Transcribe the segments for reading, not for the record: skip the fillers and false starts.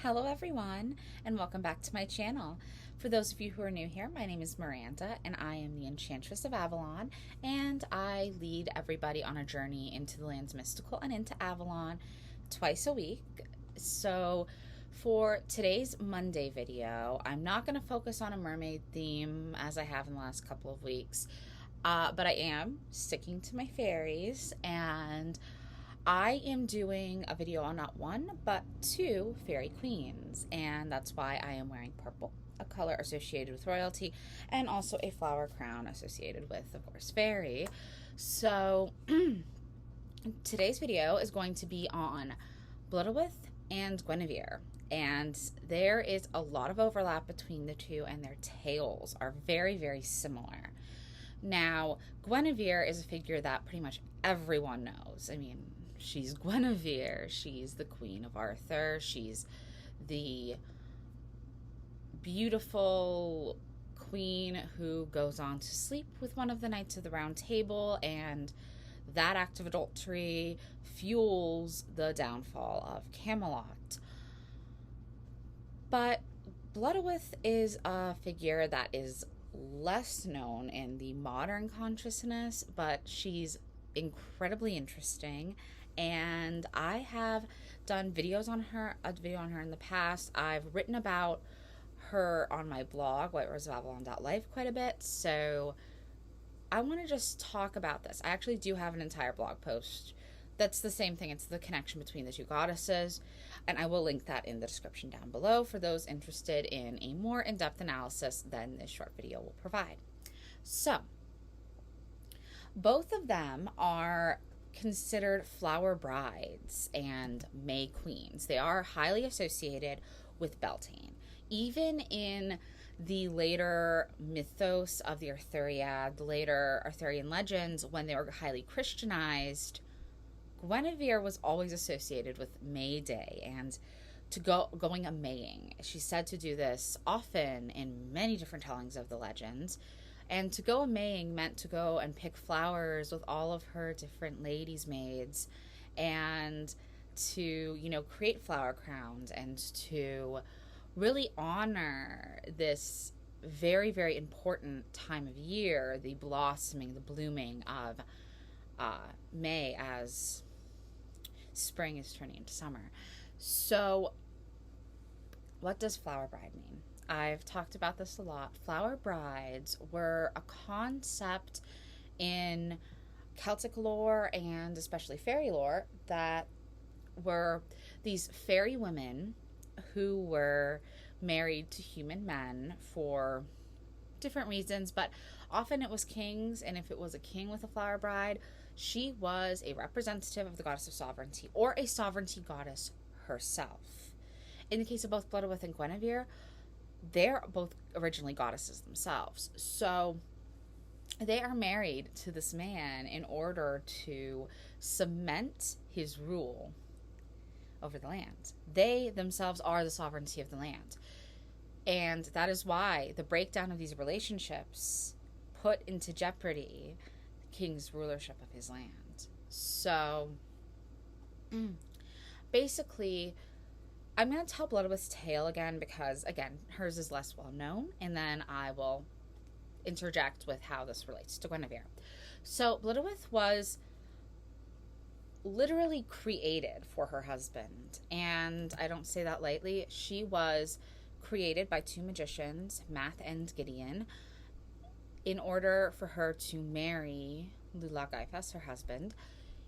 Hello everyone, and welcome back to my channel. For those of you who are new here, my name is Miranda and I am the Enchantress of Avalon, and I lead everybody on a journey into the lands mystical and into Avalon twice a week. So for today's Monday video, I'm not going to focus on a mermaid theme as I have in the last couple of weeks, but I am sticking to my fairies, and I am doing a video on not one, but two fairy queens, and that's why I am wearing purple, a color associated with royalty, and also a flower crown associated with, of course, fairy. So today's video is going to be on Blodeuwedd and Guinevere, and there is a lot of overlap between the two, and their tales are very, very similar. Now, Guinevere is a figure that pretty much everyone knows. I mean, she's Guinevere. She's the Queen of Arthur. She's the beautiful queen who goes on to sleep with one of the Knights of the Round Table, and that act of adultery fuels the downfall of Camelot. But Blodeuwedd is a figure that is less known in the modern consciousness, but she's incredibly interesting, and I have done videos on her, a video on her in the past. I've written about her on my blog, whiteroseofavalon.life, quite a bit, so I want to just talk about this. I actually do have an entire blog post that's the same thing. It's the connection between the two goddesses, and I will link that in the description down below for those interested in a more in-depth analysis than this short video will provide. So, both of them are considered flower brides and May queens. They are highly associated with Beltane. Even in the later mythos of the Arthuriad, the later Arthurian legends, when they were highly Christianized, Guinevere was always associated with May Day and going a Maying. She's said to do this often in many different tellings of the legends. And to go a Maying meant to go and pick flowers with all of her different ladies' maids, and to, create flower crowns, and to really honor this very, very important time of year, the blossoming, the blooming of May as spring is turning into summer. So what does flower bride mean? I've talked about this a lot. Flower brides were a concept in Celtic lore and especially fairy lore that were these fairy women who were married to human men for different reasons, but often it was kings, and if it was a king with a flower bride, she was a representative of the goddess of sovereignty or a sovereignty goddess herself. In the case of both Blodeuwedd and Guinevere, they're both originally goddesses themselves. So they are married to this man in order to cement his rule over the land. They themselves are the sovereignty of the land. And that is why the breakdown of these relationships put into jeopardy the king's rulership of his land. So basically, I'm going to tell Blodeuwedd's tale again because, again, hers is less well known, and then I will interject with how this relates to Guinevere. So Blodeuwedd was literally created for her husband, and I don't say that lightly. She was created by two magicians, Math and Gideon, in order for her to marry Blodeuwedd, her husband.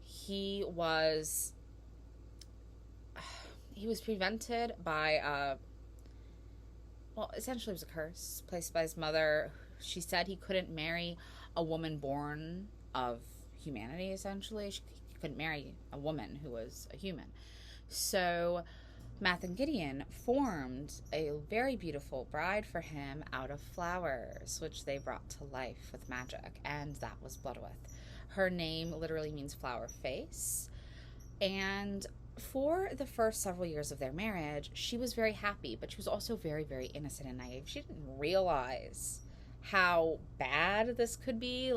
He was prevented by essentially it was a curse placed by his mother. She said he couldn't marry a woman born of humanity, essentially. He couldn't marry a woman who was a human. So Math and Gideon formed a very beautiful bride for him out of flowers, which they brought to life with magic, and that was Blodeuwedd. Her name literally means flower face, and for the first several years of their marriage, she was very happy, but she was also very, very innocent and naive. She didn't realize how bad this could be.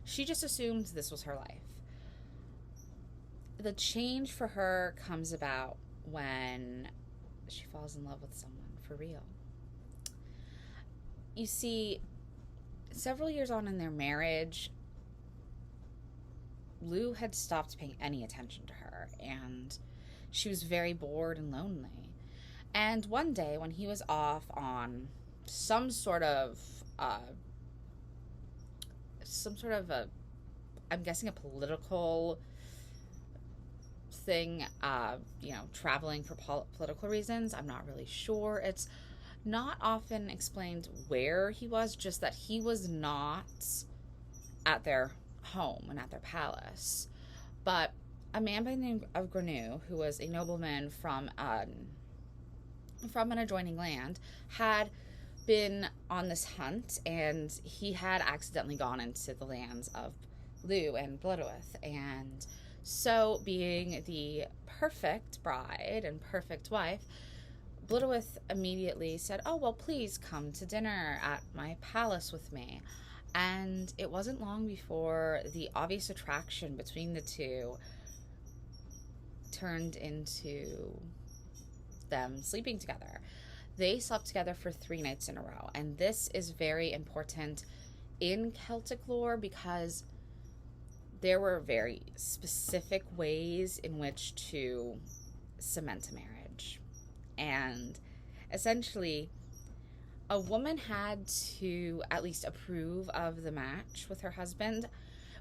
She just assumed this was her life. The change for her comes about when she falls in love with someone for real. You see, several years on in their marriage, Lou had stopped paying any attention to her, and she was very bored and lonely. And one day, when he was off on some sort of a, I'm guessing, a political thing, traveling for political reasons. I'm not really sure. It's not often explained where he was, just that he was not at their home and at their palace. But a man by the name of Guinevere, who was a nobleman from an adjoining land, had been on this hunt, and he had accidentally gone into the lands of Lou and Blodeuwedd. And so, being the perfect bride and perfect wife, Blodeuwedd immediately said, "Oh, well, please come to dinner at my palace with me." And it wasn't long before the obvious attraction between the two turned into them sleeping together. They slept together for 3 nights in a row. And this is very important in Celtic lore because there were very specific ways in which to cement a marriage. And essentially, a woman had to at least approve of the match with her husband.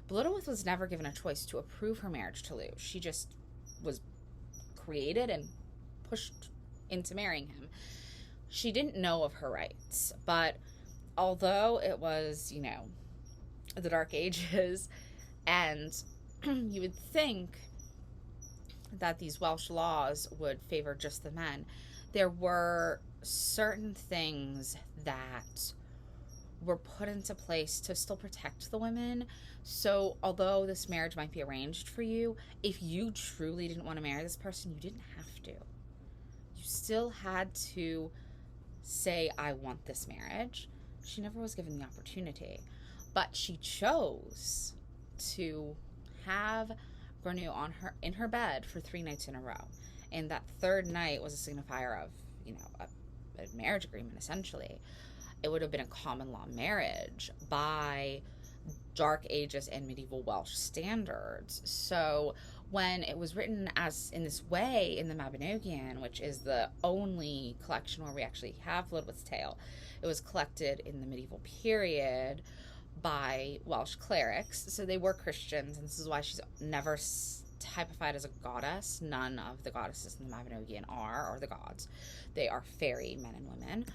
Blodeuwedd was never given a choice to approve her marriage to Lou. She just was created and pushed into marrying him. She didn't know of her rights, but although it was, the Dark Ages, and you would think that these Welsh laws would favor just the men, there were certain things that were put into place to still protect the women. So although this marriage might be arranged for you, if you truly didn't want to marry this person, you didn't have to. You still had to say, "I want this marriage." She never was given the opportunity, but she chose to have Guinevere in her bed for 3 nights in a row. And that third night was a signifier of, a marriage agreement, essentially. It would have been a common law marriage by Dark Ages and medieval Welsh standards. So when it was written as in this way in the Mabinogion, which is the only collection where we actually have Blodeuwedd's tale, it was collected in the medieval period by Welsh clerics. So they were Christians, and this is why she's never typified as a goddess. None of the goddesses in the Mabinogion are, or the gods. They are fairy men and women.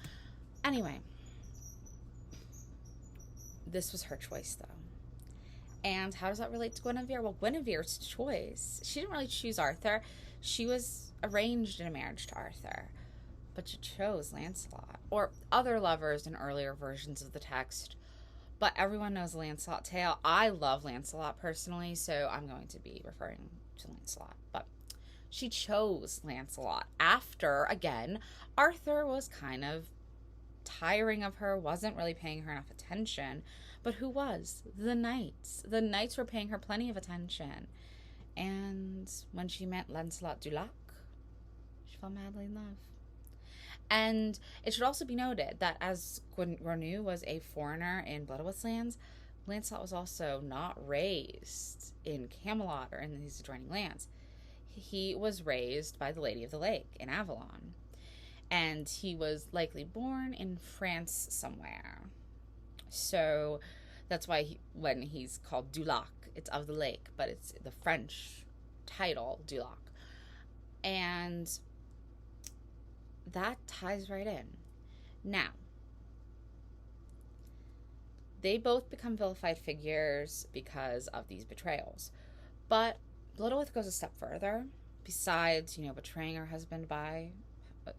Anyway, this was her choice, though. And how does that relate to Guinevere? Well, Guinevere's choice, she didn't really choose Arthur. She was arranged in a marriage to Arthur, but she chose Lancelot, or other lovers in earlier versions of the text. But everyone knows the Lancelot tale. I love Lancelot personally, so I'm going to be referring to Lancelot. But she chose Lancelot after, again, Arthur was kind of tiring of her, wasn't really paying her enough attention. But who was? The knights. The knights were paying her plenty of attention. And when she met Lancelot du Lac, she fell madly in love. And it should also be noted that as Guinevere was a foreigner in Blodeuwedd's lands, Lancelot was also not raised in Camelot or in these adjoining lands. He was raised by the Lady of the Lake in Avalon. And he was likely born in France somewhere. So that's why when he's called du Lac, it's of the lake, but it's the French title, du Lac. And that ties right in. Now, they both become vilified figures because of these betrayals. But Blodeuwedd goes a step further. Besides, betraying her husband by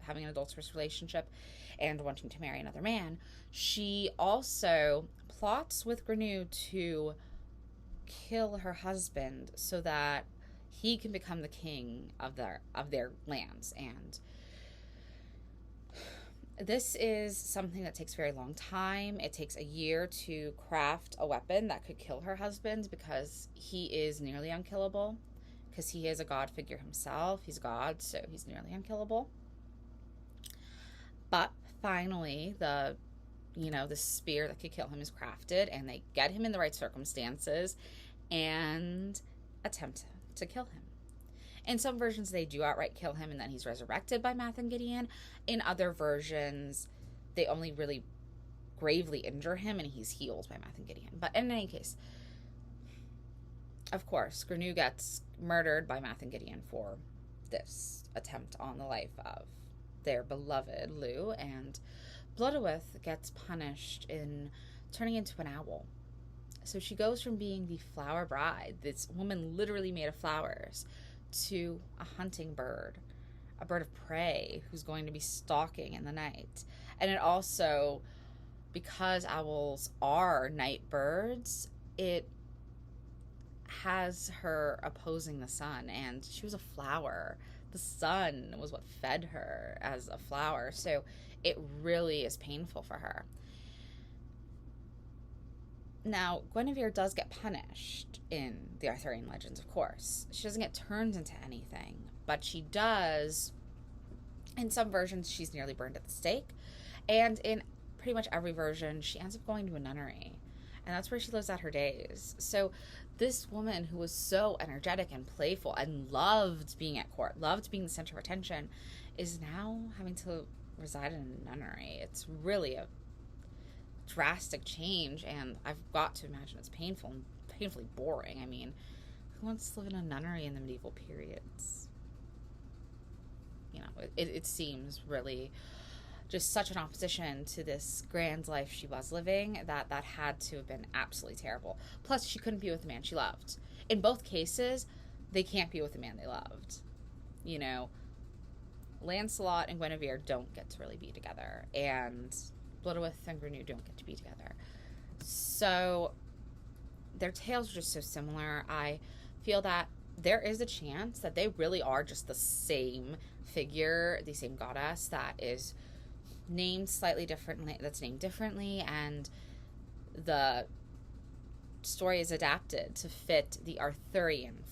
having an adulterous relationship and wanting to marry another man, she also plots with Guinevere to kill her husband so that he can become the king of their lands. And this is something that takes a very long time. It takes a year to craft a weapon that could kill her husband, because he is nearly unkillable, because he is a god figure himself. He's a god, so he's nearly unkillable. But finally, the spear that could kill him is crafted, and they get him in the right circumstances and attempt to kill him. In some versions, they do outright kill him, and then he's resurrected by Math and Gideon. In other versions, they only really gravely injure him, and he's healed by Math and Gideon. But in any case, of course, Gnu gets murdered by Math and Gideon for this attempt on the life of their beloved Lou, and Blodeuwedd gets punished in turning into an owl. So she goes from being the flower bride, this woman literally made of flowers, to a hunting bird, a bird of prey who's going to be stalking in the night. And it also, because owls are night birds, it has her opposing the sun, and she was a flower. The sun was what fed her as a flower, so it really is painful for her. Now, Guinevere does get punished in the Arthurian legends, of course. She doesn't get turned into anything, but she does. In some versions, she's nearly burned at the stake, and in pretty much every version, she ends up going to a nunnery, and that's where she lives out her days. So this woman who was so energetic and playful and loved being at court, loved being the center of attention, is now having to reside in a nunnery. It's really a drastic change, and I've got to imagine it's painful and painfully boring. I mean, who wants to live in a nunnery in the medieval periods? You know, it seems really just such an opposition to this grand life she was living that had to have been absolutely terrible. Plus, she couldn't be with the man she loved. In both cases, they can't be with the man they loved. You know, Lancelot and Guinevere don't get to really be together, and Blodeuwedd and Gnu don't get to be together. So their tales are just so similar. I feel that there is a chance that they really are just the same figure, the same goddess that is named slightly differently, and the story is adapted to fit the Arthurian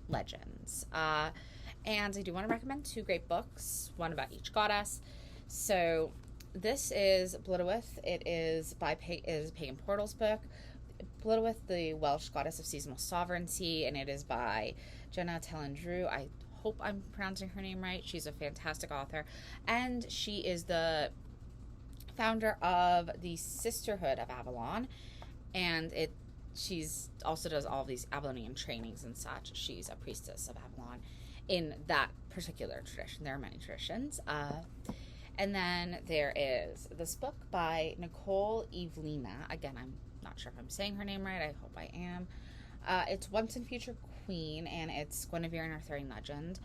legends. And I do want to recommend two great books, one about each goddess. So this is Blodeuwedd. It is a Pagan Portals book. Blodeuwedd, the Welsh goddess of seasonal sovereignty, and it is by Jenna Telendrew. I hope I'm pronouncing her name right. She's a fantastic author, and she is the founder of the Sisterhood of Avalon, and she's also does all of these Avalonian trainings and such. She's a priestess of Avalon in that particular tradition. There are many traditions. And then there is this book by Nicole Evelina. Again, I'm not sure if I'm saying her name right. I hope I am. It's Once and Future Queen, and it's Guinevere and Arthurian legend.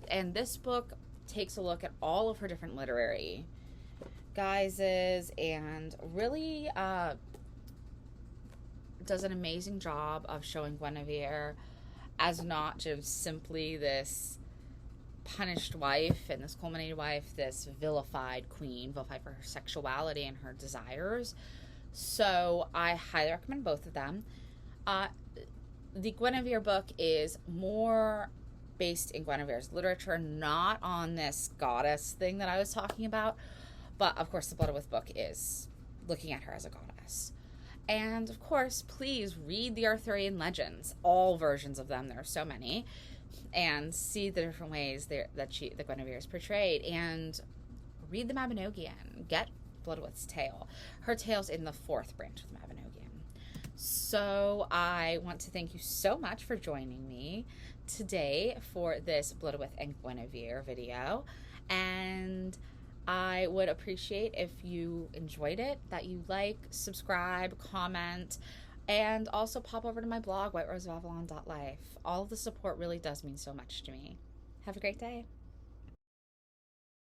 And this book takes a look at all of her different literary guises and really does an amazing job of showing Guinevere as not just simply this punished wife and this culminated wife, this vilified queen, vilified for her sexuality and her desires. So I highly recommend both of them. The Guinevere book is more based in Guinevere's literature, not on this goddess thing that I was talking about. But of course, the Blodeuwedd book is looking at her as a goddess. And of course, please read the Arthurian legends, all versions of them. There are so many, and see the different ways that Guinevere is portrayed. And read the Mabinogion. Get Blodeuwedd's tale. Her tale's in the fourth branch of the Mabinogion. So I want to thank you so much for joining me today for this Blodeuwedd and Guinevere video. And I would appreciate if you enjoyed it, that you like, subscribe, comment, and also pop over to my blog, whiteroseofavalon.life. All of the support really does mean so much to me. Have a great day.